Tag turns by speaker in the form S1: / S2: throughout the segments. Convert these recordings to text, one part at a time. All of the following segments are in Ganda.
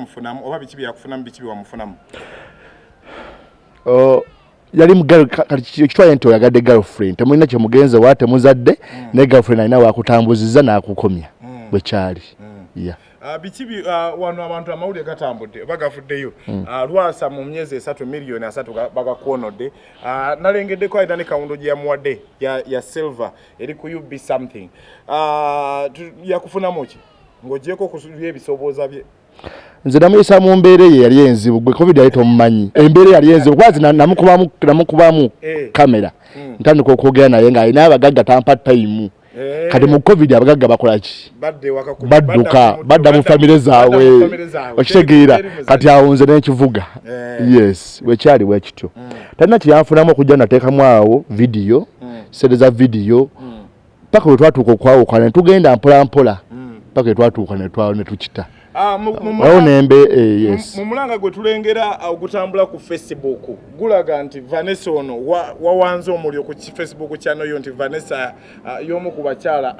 S1: Mufunamu oba bikibi yakufunamu bikibi wamufunamu.
S2: Yali mugalo kitwaye nti oyagadde girlfriend temulina kye mugenze wate muzadde ne girlfriend alina wakutambuziza n'akukomya bwe kyali.
S1: Bikibi wano abantu amawulire gatambudde bagafuddeyo. Lwasa mu myezi 3 miliyoni 3 bagakwonodde. Nalengeddeko ayina ne kawundo gye yamuwadde ya silver eri ku UB something. Yakufunamu ki ng'ogyeko kusulya ebisobooza bye.
S2: Nze namuyisa mu mbeera ye yali enzibu gwe covid yali tomumanyi embeera yali enzibu kwazi namukubamu kamera ntandika okwogera naye ng'alina abagagga tampa time kati mu covid abagagga bakola ki badda mu famire zaabwe okitegeera kati awo nze n'ekivuga yes wekyali bwekityo talina kyeyanfunamu okujja nateekamu awo vidiyo sereza vidiyo paka we twatuuka okwawukana ne tugenda mpolampola paka we twatuuka ne tukita. Yes.
S1: Mumulanga gwe tulengera okutambula ku Facebook gulaga nti Vanessa ono wawanze omulyo ku Facebook channel yo nti Vanessa yomu ku bakyala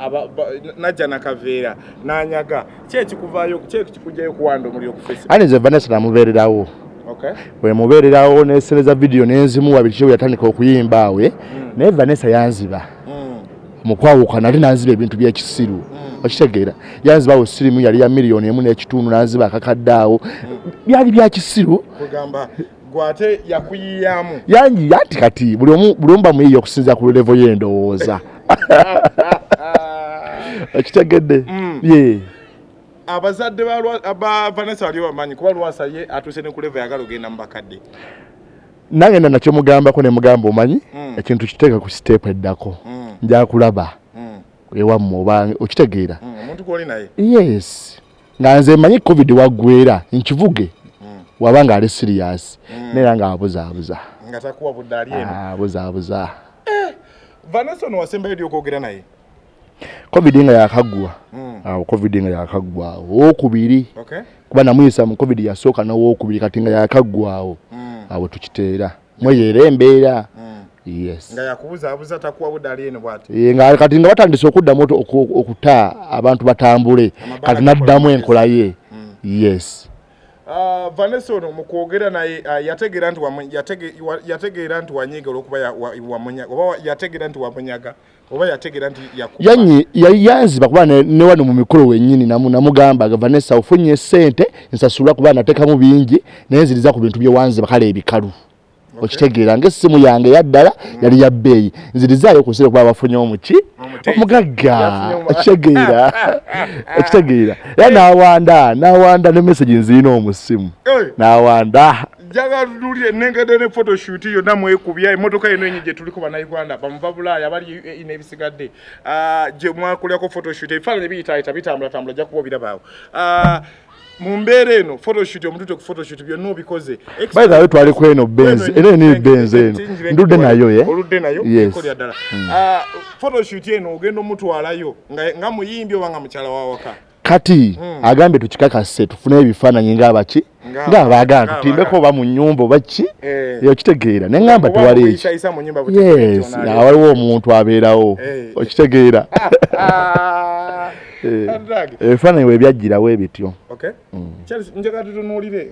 S1: najja nakaveera nanyaga kyekikuvaayo kyekikujayo kuwanda omulyo ku Facebook.
S2: Anize Vanessa namubeererawo.
S1: Okay.
S2: We mubeererawo nesereza video nenzimu wabirikiwe yatandika okuyimba we naye Vanessa yanziba. Mukwawuka nali nanziba ebintu by'ekisiru. Okitegeera yanzibawo sirimu yali ya miliyoni 1.5 nanziba akakaddaawo byali bya kisiru
S1: kugamba gwate yakuyiyamu
S2: yanji yati kati buli omba muyiyo okusinza ku level y'endowooza okitegedde ye
S1: abazadde ba Vanessa wali bamanyi kuba Lwasa ye atuse ne ku level yagala ogenda mu bakadde
S2: nange nakyo mugambako ne mugamba omanyi ekintu kiteeka ku step eddako nja kulaba ewa mmoba okitegeera
S1: omuntu kwoli naye
S2: yes nga nze manyi covid waggwera nkivuge wabanga ali serious nera nga abuzaabuza
S1: nga takuwa budali eno
S2: abuzaabuza
S1: Vanessa no wasemba yodi okwogera naye
S2: covid nga yakaggwa covid nga yakaggwa okubiri kuba namuyisa mu covid yasooka n'owokubiri kati nga yakaggwawo awo tukiteera mweyera embeera. Yes.
S1: Nga yakubuza takuwa budali eno bwati.
S2: Nga kati nga batandise okudda moto okuta abantu batambule kati naddamu enkola ye. Yes.
S1: Vanessa ono mukwogera naye yategeera nti wanyiga olwokuba wamunyaga oba yategeera nti wamunyaga oba yategeera nti yakuba.
S2: Yanziba kuba ne wano mu mikolo wennyini namugamba Vanessa ofunye ssente nsasula kuba nateekamu bingi naye nziriza ku bintu bye wanziba kale ebikalu. Okitegeera ng'essimu yange yaddala yali ya bbeeyi nzirizaayo kusire kuba bafunye omuki omugagga okitegeera era n'awanda ne message nzirina omusimu n'awanda
S1: jaga tulye nengede ne photoshoot yonna mwekubya emmotoka eno enyi gye tuliko bannayuganda bamuva Bulaaya bali ina ebisigadde gye mwakulyako photoshoot ebifaananyi biyitaayita bitambula jja kuba birabaawo Mumbere eno photoshoot omututo ku photoshoot byonna obikoze
S2: by the way twali ku eno benzi eno ni benzi eno ndudde nayo
S1: oludde nayo ekoli ddala photoshoot eno ogenda omutwalayo nga muyimbi oba nga mukyala wawaka
S2: kati agambe tukikakase tufune ebifaananyi ng'abaki ng'abagala tutimbeko oba mu nnyumba oba ki okitegeera ne ngamba tewali eki yes waliwo omuntu abeerawo okitegeera ebifaananyi we byajjirawo ebityo.
S1: Okay. Njagala tutunuulire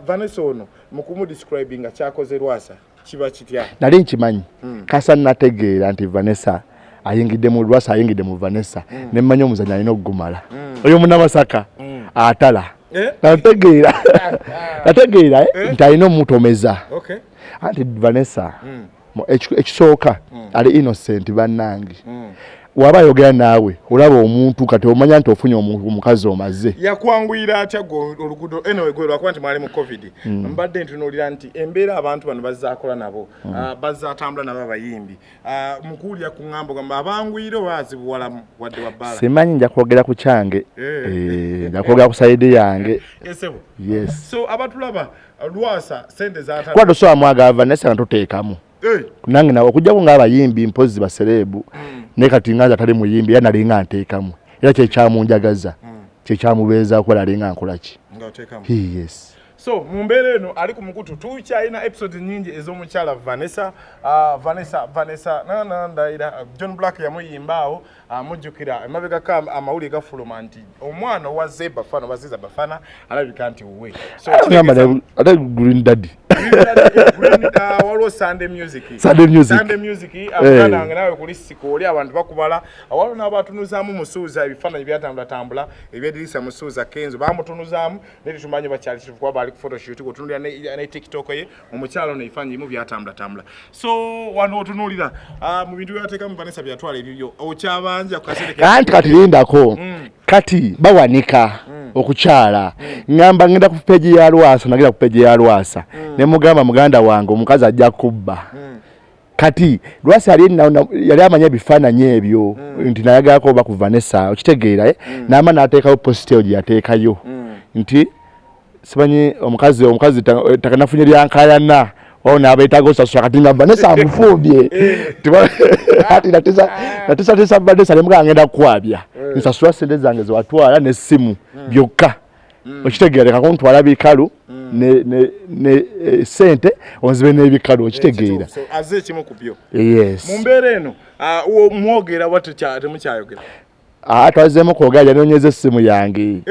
S1: Vanessa ono mu kumudescribinga kyakoze Lwasa kiba kitya.
S2: Nali nkimanyi kasa nategeera nti Vanessa ayingidde mu Lwasa ayingidde mu Vanessa ne mmanyi omuzannyo alina okugumala oyo munnamasaka atala nategeera nti alina omutomeza anti Vanessa ekisooka ali innocent bannange waba yogera naawe olaba omuntu kati omanya nti ofunye omukazi omaze
S1: yakwanguyira atya oluguudo anyway gwe lwakuba nti mwali mu covid mbadde ntunuulira nti embeera abantu bano bazaakola nabo bazaatambula nabo abayimbi mukuwulira ku ŋŋambo gamba abanguyire oba azibuwalamu wadde wabbala
S2: simanyi nja kwogera ku kyange nja kwogera ku sayidi yange yes
S1: so abatulaba Lwasa sente zaata
S2: kwa tosobola mwagala Vanessa nga tuteekamu nange nawe okujjako ng'abayimbi mpozi Yabacelebu ne kati nga atali muyimbi era nalinga nteekamu era kyekyamunjagaza kyekyamubeeza okuba nalinga nkola ki
S1: ngaotekamu
S2: yes.
S1: So mumbere eno ali ku mukutu tukyalina episode nyingi ez'omukyala Vanessa ndaira John Black yamuyimbawo mujjukira emabega ka amawuli gafuluma nti omwana owa Zeba fana baziza bafana alabika nti uwe so
S2: ate green daddy
S1: waliwo Sunday music amuganda nawe kuli siko oli abantu bakubala awalo n'abatunuzaamu musuuza ebifaananyi byatambula ebyedirisa musuuza Kenzo bamutunuzaamu netumanyi bakyali kuba bali ku photoshoot kutunulira ne TikTok ye omukyalo ne ifanyi mu byatambula so wano otunulira mu bintu byateekamu Vanessa byatwala ebyo okyabanja kukasereka
S2: kati lindako kati bawanika okukyala ngamba ngenda ku page ya Lwasa nagira ku page ya Lwasa ne mugamba muganda wange omukazi ajja kubba kati Lwasa yali amanya bifaananyi ebyo nti nayagako ba ku Vanessa okitegeera n'ama n'ateekayo postage yateekayo nti sibanyi omukazi takanafunye lyankayana wao nabeetaga osasula kati nga Vanessa amufumbye ati natisa Vanessa ne muganga ngenda kwabya nsasula sente zange zewatwala n'essimu byokka okitegeera leka kuntwala bikalu ne sente onzibe n'ebikalu okitegeera
S1: aze kimu kubyo
S2: yes
S1: mu mbeera eno mwogera watu temukyayogera
S2: twazzeemu kwogera yanonyeza essimu yange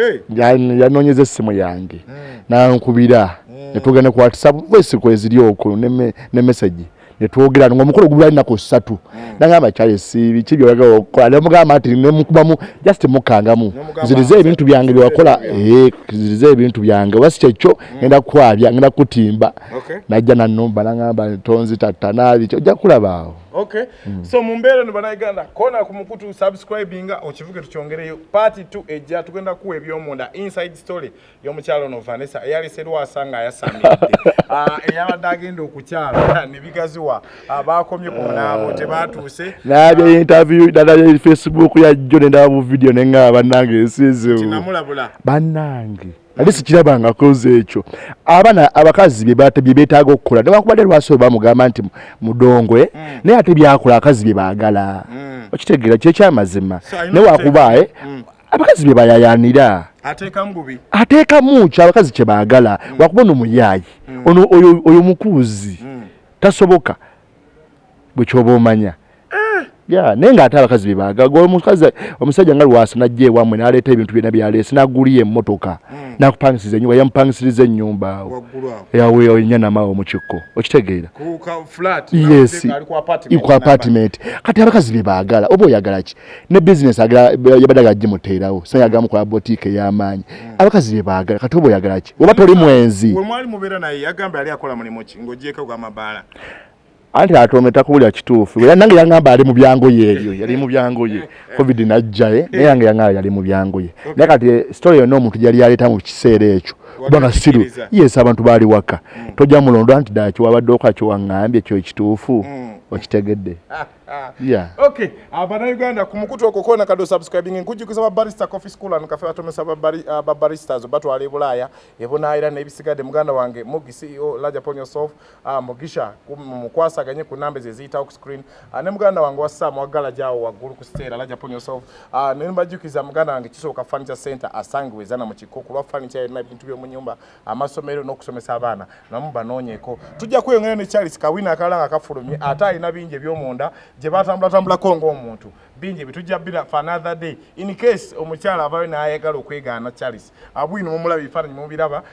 S2: yanonyeza essimu yange nankubira netugenda ku WhatsApp voice kweziri okwo ne message netwogera ng'omukolo gubali nako 3 nangamba kyale sibi kibyo yaga okola nemugamba ati nemukubamu just mukangamu zirize ebintu byange byakola zirize ebintu byange wasikyekyo ngenda kwabya ngenda kutimba najja na nomba nangamba tonzi tatanabi ojja kulabaawo
S1: okay so mumbere no banayiganda kona ku mukutu subscribinga okivuge tukyongereyo part 2 ejja tugenda kuwa ebyomunda inside story y'omukyalo no Vanessa eyali Lwasa nga yasamidde eyabadde agenda okukyala ne bigaziwa bakomye ku munabo tebatuse
S2: nabye interview dada Facebook ya John ndabu video nenga banange ensizo
S1: kinamulabula
S2: banange ali sikirabanga koze ekyo abakazi bye betaaga okukola nebakubadde Lwasa bamugamba nti mudongwe naye ate byakola akazi bye baagala okitegeera kye kyamazima ne wakubaye abakazi bye bayayanira ateekamu kyo abakazi kye baagala wakubona omuyayi oyo mukuzi tasoboka bwe kyoba omanya nenga ate abakazi bye baagala omusajja nga Lwasa najja ewamwe n'aleeta ebintu byonna byaleese n'aguliye emmotoka nakupangisiza ennyumba yamupangisiriza ennyumba yawe nyanama omukiko okitegeera yes ku apartment kati abakazi bye baagala oba oyagala ki ne business yabadde gagimuteerawo sayagala mukola boutique y'amaanyi abakazi bye baagala kati oba oyagala ki oba toli mwenzi
S1: we mwali mubeera naye yagamba yali akola mulimu ki ng'ogyeko gw'amabaala
S2: anti atometa kubulya kituufu nange yangamba ali mu byangoye ebyo yali mu byangoye covid najjaye naye yange yangamba yali mu byangoye naye kati story yonna omuntu yali yaleeta mu kiseera ekyo kubanga siru yes abantu baali waka tojja mulondo anti ddala kiwabadde okakyo waŋŋambye kyo ekituufu okitegedde
S1: okay Uganda ku mukutu okukona kado subscribing nkujjukiza barista coffee school and cafe atomesa baristas batwala Bulaya ebonayira n'ebisigadde muganda wange Mugi CEO Laja Ponyo Soft Mugisha mukwasaganye ku nambe zeziyita ku screen ne muganda wange wassa mwagala jawo waggulu ku stera Laja Ponyo Soft ne mbajjukiza muganda wange Kisoka Furniture Center asangibwezana mu kikoko lwa furniture na bintu byo mu nyumba amasomero n'okusomesa abaana namuba noonyeko tujja kweyongera ne Charles Kawina akalanga kafulumye ate alina bingi ebyomunda gye batambula kongo omuntu bingi bitujja bira for another day in case omukyala abawe n'ayagala okwegaana Charles abwino mumulabi bifaananyi mubiraba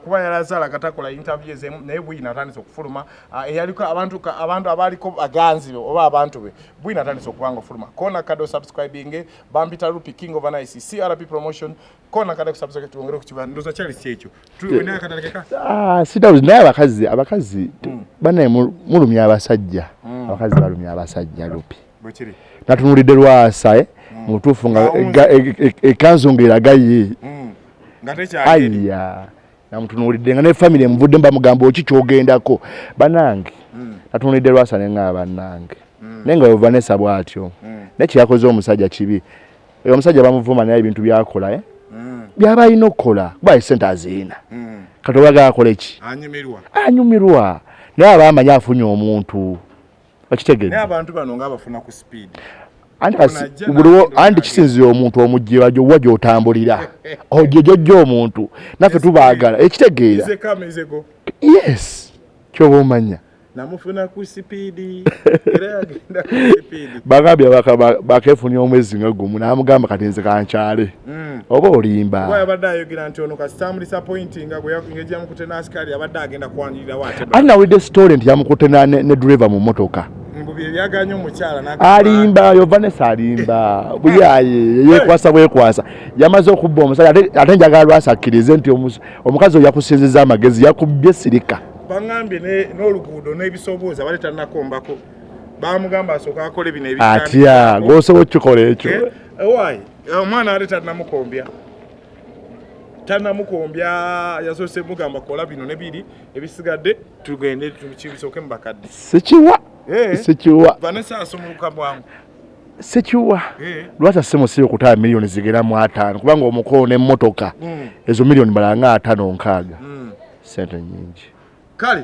S1: kuba yalazala katakola interview ezemu naye bwino atandise okufuluma eyaliko abantu abaliko aganzi oba abantu be bwino atandise okubanga ofuluma kona kado subscribing Bampita Rupi King of Nice CRP promotion kona kado subscribe tuongere ku kibandoza Charles kyekyo tuwena akatalekeka
S2: sida naye abakazi bana mulumya abasajja abakazi balumya abasajja Rupi
S1: bwekiri
S2: natunulidde Lwasa mutuufu nga ekanzu ng'eragaye aya namutunulidde nga ne family emuvudde mbamugamba oki kyogendako banange natunulidde Lwasa nenga bannange naye nga Vanessa bw'atyo naye kyeyakoze omusajja kibi omusajja bamuvuma naye ebintu byakola byaba alina okukola kuba esente aziina kati obaga akola eki anyumirwa naye aba amanya afunye omuntu okitegeeza
S1: naye abantu bano nga abafuna ku speed
S2: anti kisinzira omuntu omugjiba gy'owa gy'otambulira ogyo gy'ojja omuntu naffe tubaagala ekitegeera yes kyoba omanya
S1: namufuna ku sipiidi era yagenda ku sipiidi
S2: bagambye bakeefunya omwezi nga gumu n'amugamba kati nze kankyale oba olimba
S1: bwe yabadde ayogera nti ono kasitamu disappointinga gwe yajja mukute n'asikali yabadde agenda kwanjirira waate
S2: ani nawulidde story nti yamukute ne driver mu motoka
S1: mbubye byaganye omukyala
S2: alimba yo Vanessa alimba buyaye yekwasa bwekwasa yamaze okubba omusajja ate njagala Lwasa akkirize nti omukazi oyo yakusinziza amagezi yakubbye sirika
S1: bangambye n'oluguudo n'ebisoobooza bali tannakombako bamugamba asooka akole bino
S2: atya ng'osobola okukikola ekyo
S1: waayi omwana ate tannamukombya yasoose mugamba kola bino ne biri ebisigadde tugende tukibisooke mu bakadde
S2: sikiwa
S1: Vanessa asomuluka bwangu
S2: sikiwa Lwasa simusibe okutwala miliyoni zigera mu 5 kubanga omukono n'emmotoka ezo miliyoni balanga 5-6 sente nyingi
S1: kale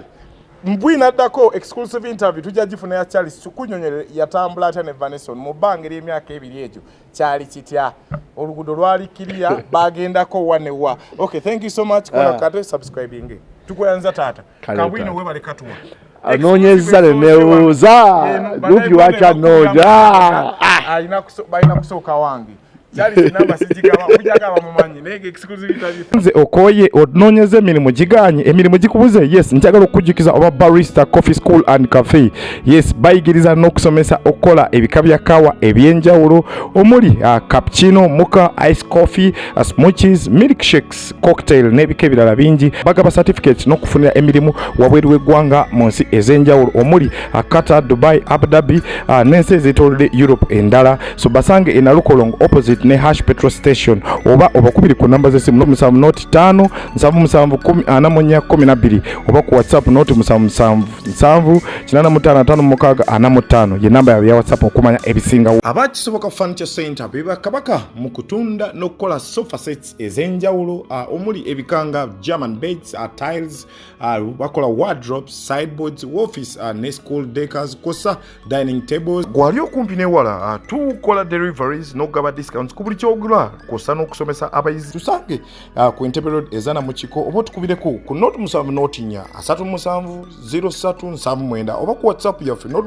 S1: mbwina addako exclusive interview tujja gifuna ya Charles kunyonyere yatambula ate ne Vanessa mu bbanga ly'emyaka ebiri ekyo kyali kitya oluguudo lwali kiriya bagendako wanewa okay thank you so much kola kate subscribing tukweyanza taata kabwino we balekatwa
S2: anoonyeza leneuza lupi wacha noja
S1: balina kusooka wange
S3: nze okoye onoonyeza emirimu giganye emirimu gikubuze yes njagala okujjukiza oba barista coffee school and cafe yes bayigiriza n'okusomesa okukola ebika bya kawa ebyenjawulo omuli cappuccino mocha ice coffee smoothies milkshakes cocktail n'ebika ebirala bingi bagaba certificate n'okufunira emirimu wabweru w'eggwanga mu nsi ez'enjawulo omuli Qatar, Dubai, Abu Dhabi n'ensi ez'etoolodde Europe endala so basange e Nalukolongo opposite ne Hash petrol station oba obakubiri ku namba z'essimu 07 5 oba ku WhatsApp 07 ye namba ya WhatsApp okumanya ebisingawo
S1: abakisoboka furniture center beba kabaka mu kutunda n'okukola sofa sets ez'enjawulo omuli ebikanga German beds tiles bakola wardrobes sideboards office ne school decors kosa dining tables gwali okumpi newala tukola deliveries n'ogaba discounts ku buli kyogula kosa n'okusomesa abayizi tusange ku Entebbe Road ezana mu kiko oba tukubireko ku 07 03 07 09 oba ku WhatsApp yaffe